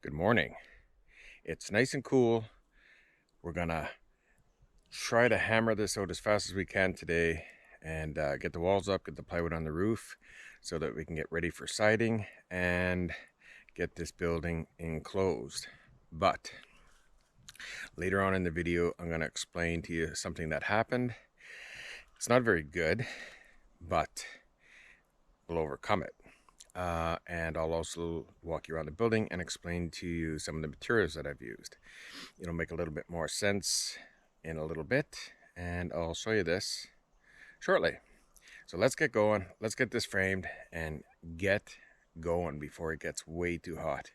Good morning. It's nice and cool. We're gonna try to hammer this out as fast as we can today and get the walls up, get the plywood on the roof so that we can get ready for siding and get this building enclosed. But later on in the video, I'm gonna explain to you something that happened. It's not very good, but we'll overcome it. And I'll also walk you around the building and explain to you some of the materials that I've used. It'll make a little bit more sense in a little bit, and I'll show you this shortly. So let's get going. Let's get this framed and get going before it gets way too hot.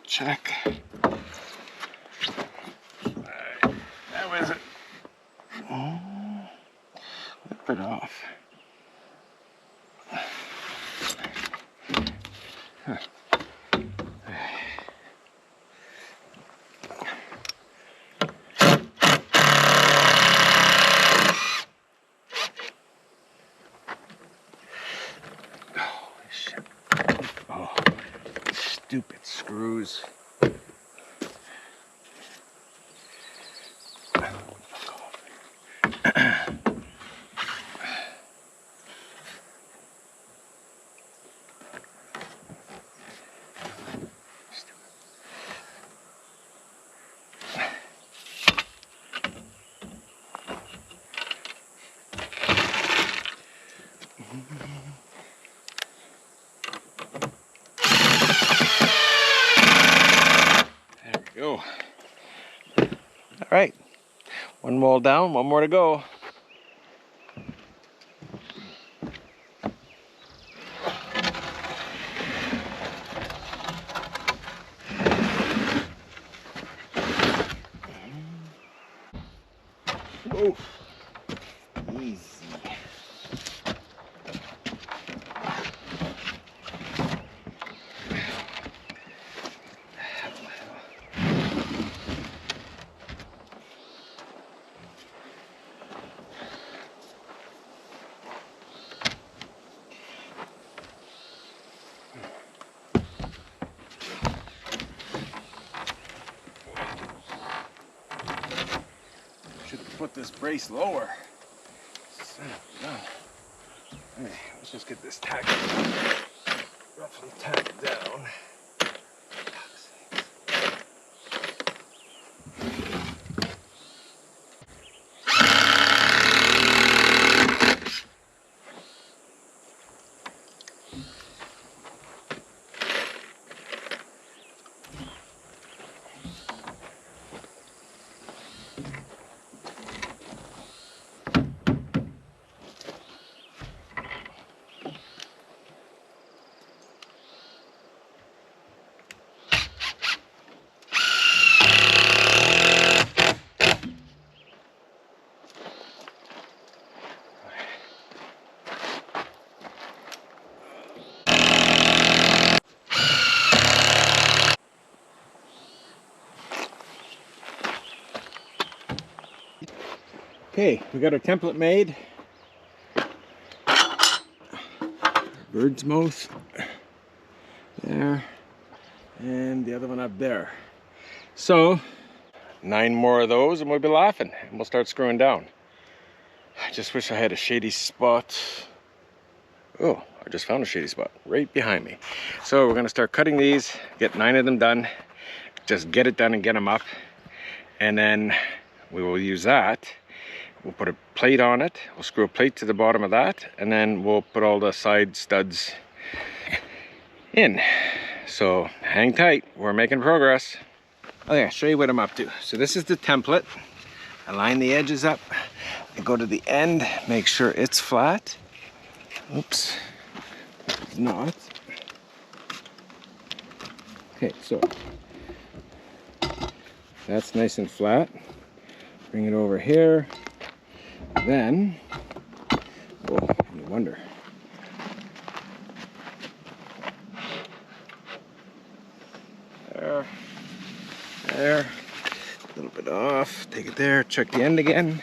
Check. Alright, that was it. Flip it off. Huh. Oh, shit. Oh, stupid screws. There we go. All right, one wall down, one more to go. Oh, easy. Should put this brace lower. Son of a gun. Hey, let's just get this tacked, roughly tacked down. Okay, we got our template made. bird's mouth there, and the other one up there. So 9 more of those and we'll be laughing and we'll start screwing down. I just wish I had a shady spot. Oh, I just found a shady spot right behind me. So we're gonna start cutting these, get 9 of them done, just get it done and get them up. And then we will use that. We'll put a plate on it. We'll screw a plate to the bottom of that, and then we'll put all the side studs in. So hang tight, we're making progress. Okay, I'll show you what I'm up to. So this is the template. I line the edges up. I go to the end, make sure it's flat. Oops, it's not. Okay, so that's nice and flat. Bring it over here. Then, oh, you wonder. There, a little bit off. Take it there, check the end again.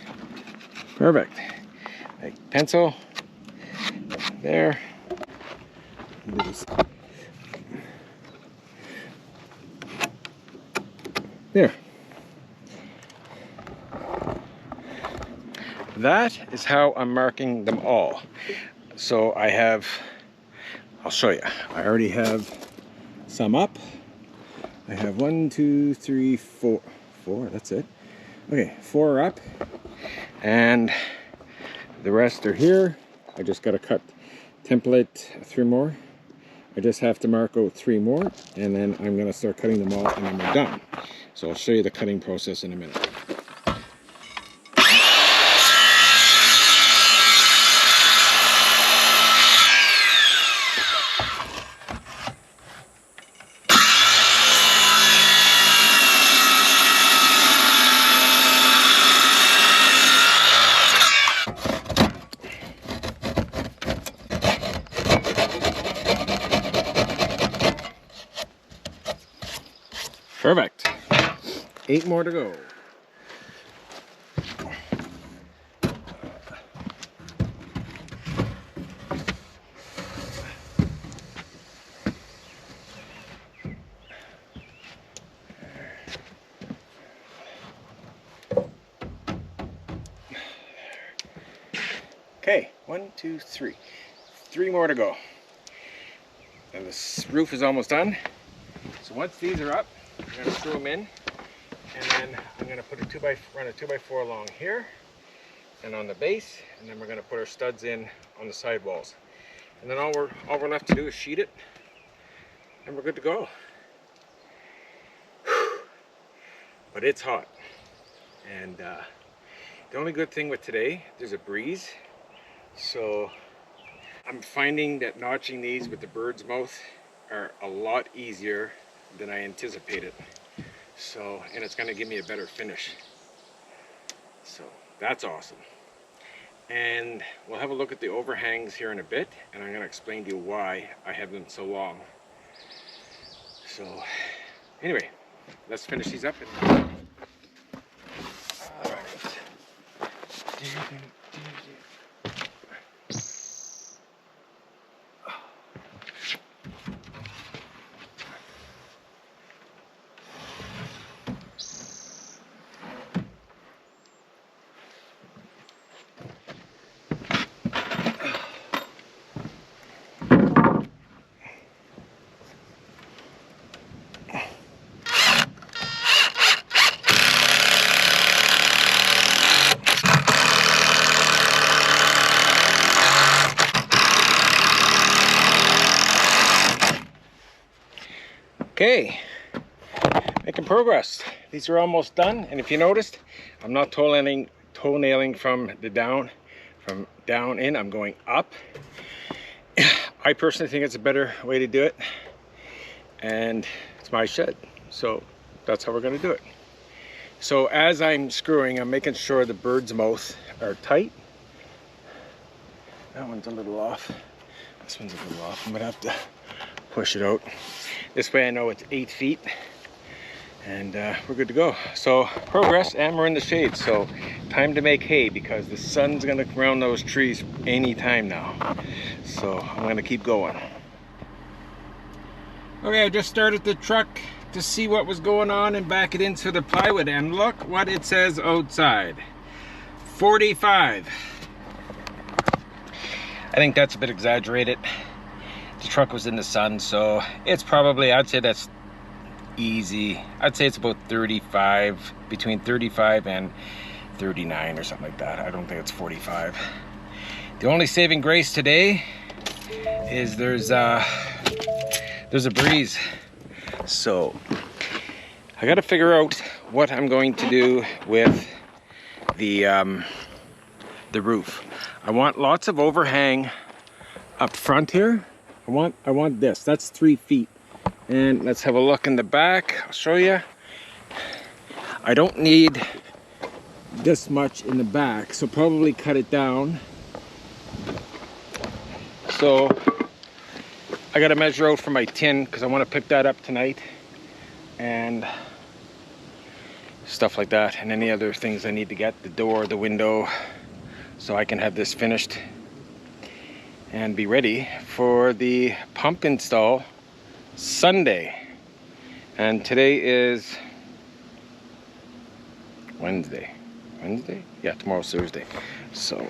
Perfect. Like pencil. There. There. That is how I'm marking them all. So I have, I'll show you. I already have some up. I have 1, 2, 3, 4, that's it. Okay, 4 are up. And the rest are here. I just got to cut template 3 more. I just have to mark out 3 more, and then I'm going to start cutting them all, and then we're done. So I'll show you the cutting process in a minute. Perfect. 8 more to go. Okay, 1, 2, 3. 3 more to go. And this roof is almost done. So once these are up, I'm going to screw them in, and then I'm going to put run a 2x4 along here and on the base, and then we're going to put our studs in on the side walls. And then all we're left to do is sheet it, and we're good to go. But it's hot, and the only good thing with today, there's a breeze, so I'm finding that notching these with the bird's mouth are a lot easier than I anticipated. So, and it's going to give me a better finish. So that's awesome. And we'll have a look at the overhangs here in a bit, and I'm going to explain to you why I have them so long. So anyway, let's finish these up. All right. Okay, making progress. These are almost done, and if you noticed, I'm not toe-nailing from down in. I'm going up. I personally think it's a better way to do it, and it's my shed, so that's how we're going to do it. So as I'm screwing, I'm making sure the bird's mouth are tight. That one's a little off. This one's a little off. I'm gonna have to push it out. This way I know it's 8 feet. and we're good to go. So progress, and we're in the shade, so time to make hay because the sun's gonna come around those trees anytime now. So I'm gonna keep going. Okay, I just started the truck to see what was going on and back it into the plywood, and look what it says outside. 45. I think that's a bit exaggerated. The truck was in the sun, so it's probably, I'd say that's easy. I'd say it's about 35, between 35 and 39 or something like that. I don't think it's 45. The only saving grace today is there's a breeze. So I got to figure out what I'm going to do with the roof. I want lots of overhang up front here. I want this. That's 3 feet. And let's have a look in the back. I'll show you. I don't need this much in the back, so probably cut it down. So I got to measure out for my tin because I want to pick that up tonight, and stuff like that, and any other things I need to get, the door, the window, so I can have this finished and be ready for the pump install Sunday. And today is Wednesday. Yeah, tomorrow's Thursday. So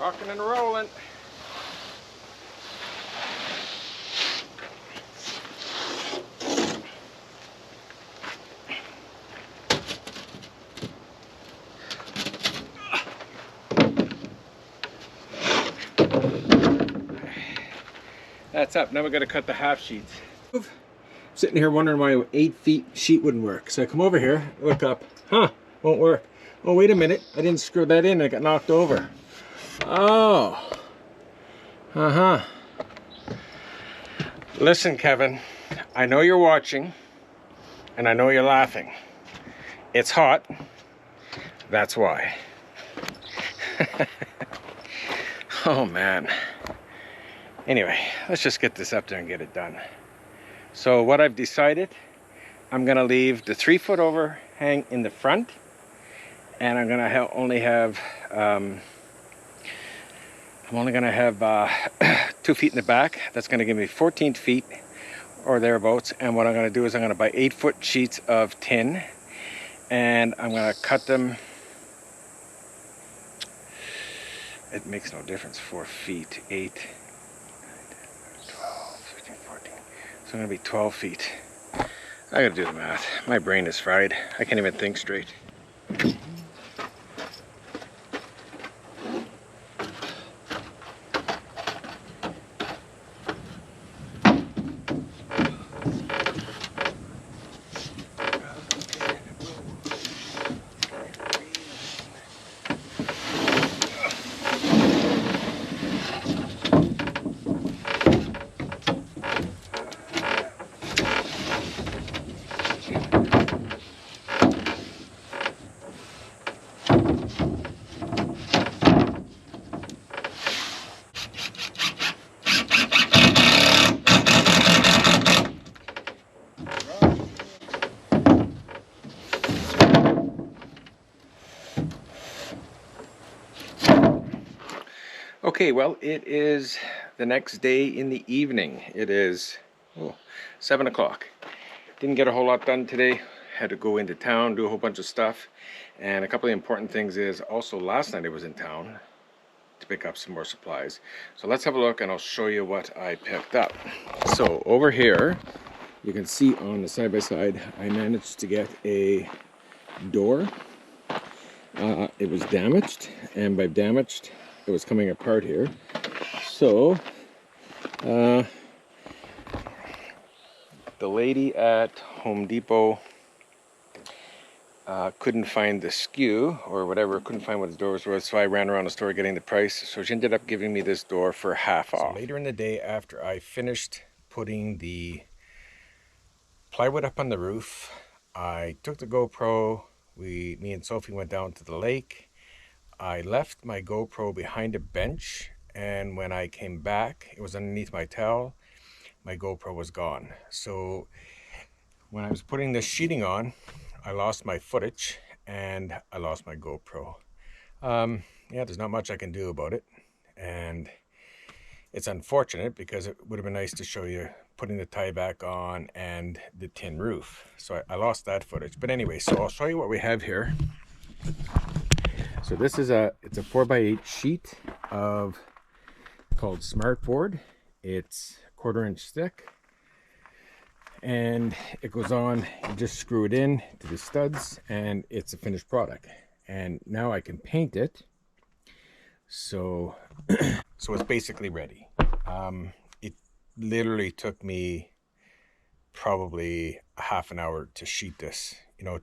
rocking and rolling. That's up. Now we're gonna cut the half sheets. Sitting here wondering why an 8 feet sheet wouldn't work. So I come over here, look up, won't work. Oh, wait a minute, I didn't screw that in, I got knocked over. Oh, Listen, Kevin, I know you're watching, and I know you're laughing. It's hot, that's why. Oh man. Anyway, let's just get this up there and get it done. So what I've decided, I'm gonna leave the 3 foot overhang in the front, and I'm gonna only have 2 feet in the back. That's gonna give me 14 feet or thereabouts. And what I'm gonna do is I'm gonna buy 8 foot sheets of tin, and I'm gonna cut them. It makes no difference, 4 feet, 8, 12, 15, 14. So I'm gonna be 12 feet. I gotta do the math. My brain is fried. I can't even think straight. Okay, well, it is the next day in the evening. It is 7 o'clock. Didn't get a whole lot done today. had to go into town, do a whole bunch of stuff. And a couple of important things is also last night I was in town to pick up some more supplies. So let's have a look and I'll show you what I picked up. So over here, you can see on the side-by-side, I managed to get a door. It was damaged, and by damaged, it was coming apart here. So, the lady at Home Depot couldn't find the SKU or whatever, couldn't find what the doors were, so I ran around the store getting the price. So she ended up giving me this door for half off. So later in the day, after I finished putting the plywood up on the roof, I took the GoPro. Me and Sophie went down to the lake. I left my GoPro behind a bench, and when I came back, it was underneath my towel. My GoPro was gone. So when I was putting this sheeting on, I lost my footage and I lost my GoPro. Yeah, there's not much I can do about it, and it's unfortunate because it would have been nice to show you putting the tie back on and the tin roof. So I lost that footage. But anyway, so I'll show you what we have here. So this is it's a 4x8 sheet of called Smartboard. It's 1/4 inch thick, and it goes on. You just screw it in to the studs, and it's a finished product. And now I can paint it. So, so it's basically ready. It literally took me probably a half an hour to sheet this. You know,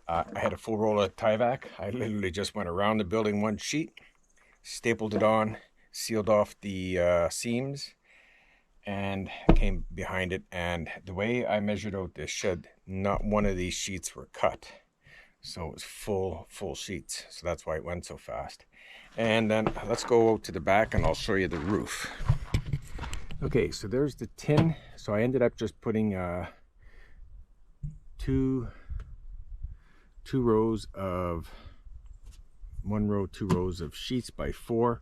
I had a full roll of Tyvek. I literally just went around the building one sheet, stapled it on, sealed off the seams, and came behind it. And the way I measured out this shed, not one of these sheets were cut. So it was full sheets. So that's why it went so fast. And then let's go out to the back and I'll show you the roof. Okay, so there's the tin. So I ended up just putting two rows of two rows of sheets by 4.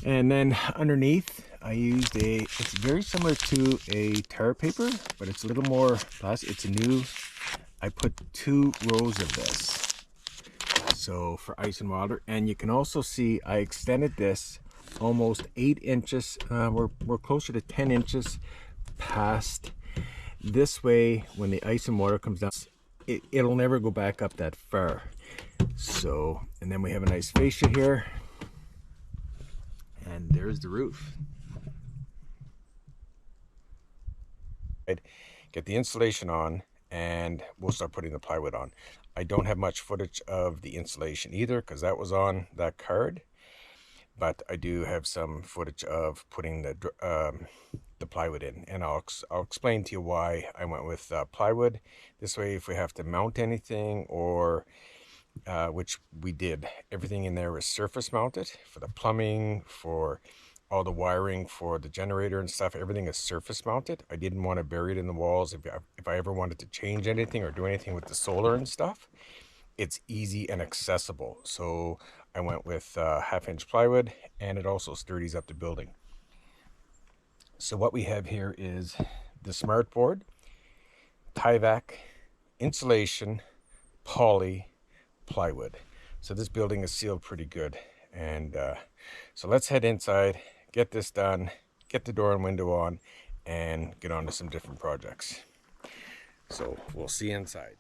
And then underneath I used it's very similar to a tar paper, but it's a little more plastic. It's a new, I put 2 rows of this. So for ice and water. And you can also see I extended this almost 8 inches. We're closer to 10 inches past. This way, when the ice and water comes down, it'll never go back up that far. So, and then we have a nice fascia here. And there's the roof. Get the insulation on, and we'll start putting the plywood on. I don't have much footage of the insulation either, because that was on that card. But I do have some footage of putting the plywood in, and I'll explain to you why I went with plywood. This way, if we have to mount anything, or which we did, everything in there was surface mounted for the plumbing, for all the wiring, for the generator and stuff. Everything is surface mounted. I didn't want to bury it in the walls. If I ever wanted to change anything or do anything with the solar and stuff, it's easy and accessible. So I went with 1/2 inch plywood, and it also sturdies up the building. So what we have here is the Smartboard, Tyvek, insulation, poly, plywood. So this building is sealed pretty good. And so let's head inside, get this done, get the door and window on, and get on to some different projects. So we'll see you inside.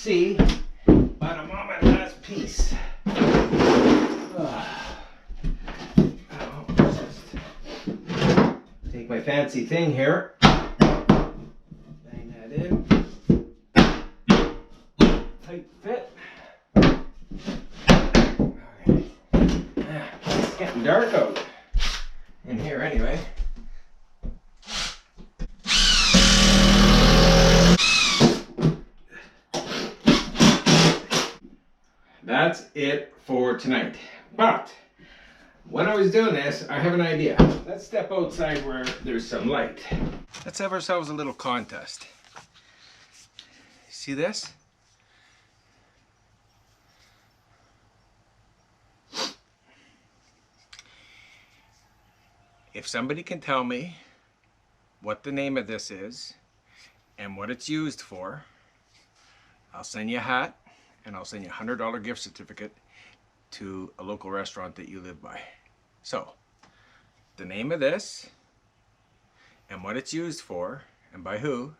see, but I'm on my last piece. Take my fancy thing here, bang that in, tight fit. Okay. It's getting dark out in here anyway. That's it for tonight. But when I was doing this, I have an idea. Let's step outside where there's some light. Let's have ourselves a little contest. See this? If somebody can tell me what the name of this is and what it's used for, I'll send you a hat and I'll send you a $100 gift certificate to a local restaurant that you live by. So, the name of this and what it's used for and by who.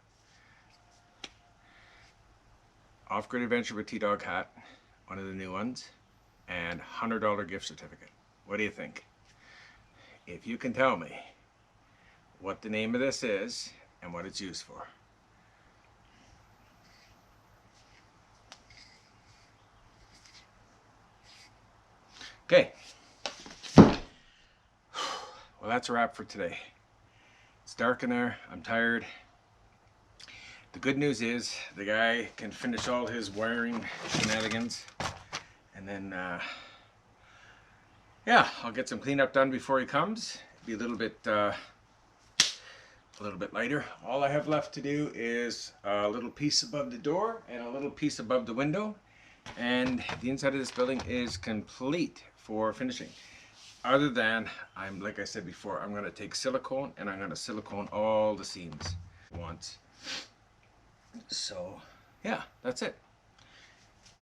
Off-Grid Adventure with T-Dog hat, one of the new ones, and $100 gift certificate. What do you think? If you can tell me what the name of this is and what it's used for. Okay. Well, that's a wrap for today. It's dark in there. I'm tired. The good news is the guy can finish all his wiring shenanigans, and then yeah, I'll get some cleanup done before he comes. Be a little bit lighter. All I have left to do is a little piece above the door and a little piece above the window, and the inside of this building is complete for finishing. Other than, like I said before, I'm going to take silicone and I'm going to silicone all the seams once. So yeah, that's it.